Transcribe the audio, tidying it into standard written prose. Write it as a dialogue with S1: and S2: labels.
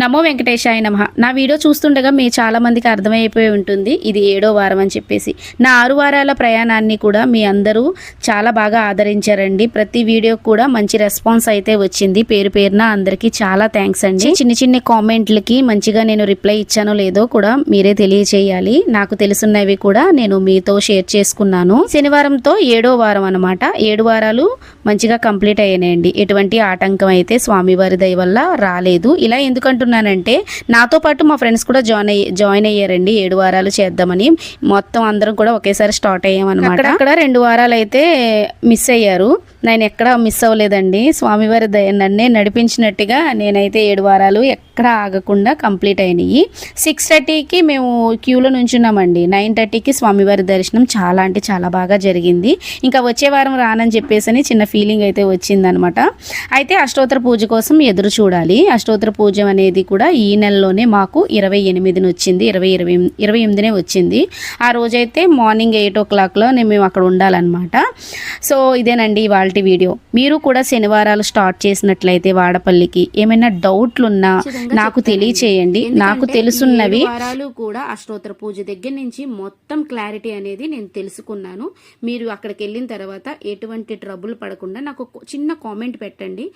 S1: నమో వెంకటేశాయ నమః. నా వీడియో చూస్తుండగా మీ చాలా మందికి అర్థమైపోయి ఉంటుంది ఇది 7వ వారం అని చెప్పేసి. నా 6 వారాల ప్రయాణాన్ని కూడా మీ అందరూ చాలా బాగా ఆదరించారండి. ప్రతి వీడియో కూడా మంచి రెస్పాన్స్ అయితే వచ్చింది. పేరు పేరున అందరికీ చాలా థ్యాంక్స్ అండి. చిన్న చిన్న కామెంట్లకి మంచిగా నేను రిప్లై ఇచ్చానో లేదో కూడా మీరే తెలియచేయాలి. నాకు తెలుసున్నవి కూడా నేను మీతో షేర్ చేసుకున్నాను. శనివారంతో 7వ వారం అనమాట. 7 వారాలు మంచిగా కంప్లీట్ అయ్యాయండి. ఎటువంటి ఆటంకం అయితే స్వామివారి దయ వల్ల రాలేదు. ఇలా ఎందుకంటున్నానంటే నాతో పాటు మా ఫ్రెండ్స్ కూడా జాయిన్ అయ్యారండి. 7 వారాలు చేద్దామని మొత్తం అందరం కూడా ఒకేసారి స్టార్ట్ అయ్యామన్నమాట. అక్కడ 2 వారాలు అయితే మిస్ అయ్యారు. నేను ఎక్కడ మిస్ అవ్వలేదండి. స్వామివారి దయ నన్నే నడిపించినట్టుగా నేనైతే 7 వారాలు ఎక్కడ ఆగకుండా కంప్లీట్ అయినాయి. 6:30కి మేము క్యూలో నుంచున్నామండి. 9:30కి స్వామివారి దర్శనం చాలా అంటే చాలా బాగా జరిగింది. ఇంకా వచ్చే వారం రానని చెప్పేసి చిన్న ఫీలింగ్ అయితే వచ్చిందనమాట. అయితే అష్టోత్తర పూజ కోసం ఎదురు చూడాలి. అష్టోత్తర పూజ అనేది కూడా ఈ నెలలోనే మాకు 28న వచ్చింది. 28నే వచ్చింది. ఆ రోజైతే మార్నింగ్ 8 o'clockలో మేము అక్కడ ఉండాలన్నమాట. సో ఇదేనండి ఇవాళ వీడియో. మీరు కూడా శనివారాలు స్టార్ట్ చేసినట్లయితే వాడపల్లికి ఏమైనా డౌట్లు ఉన్నా నాకు తెలియచేయండి. నాకు తెలుసున్నవి వారాలు కూడా అష్టోత్తర పూజ దగ్గర నుంచి మొత్తం క్లారిటీ అనేది నేను తెలుసుకున్నాను. మీరు అక్కడికి వెళ్ళిన తర్వాత ఎటువంటి ట్రబుల్ పడకుండా నాకు చిన్న కామెంట్ పెట్టండి.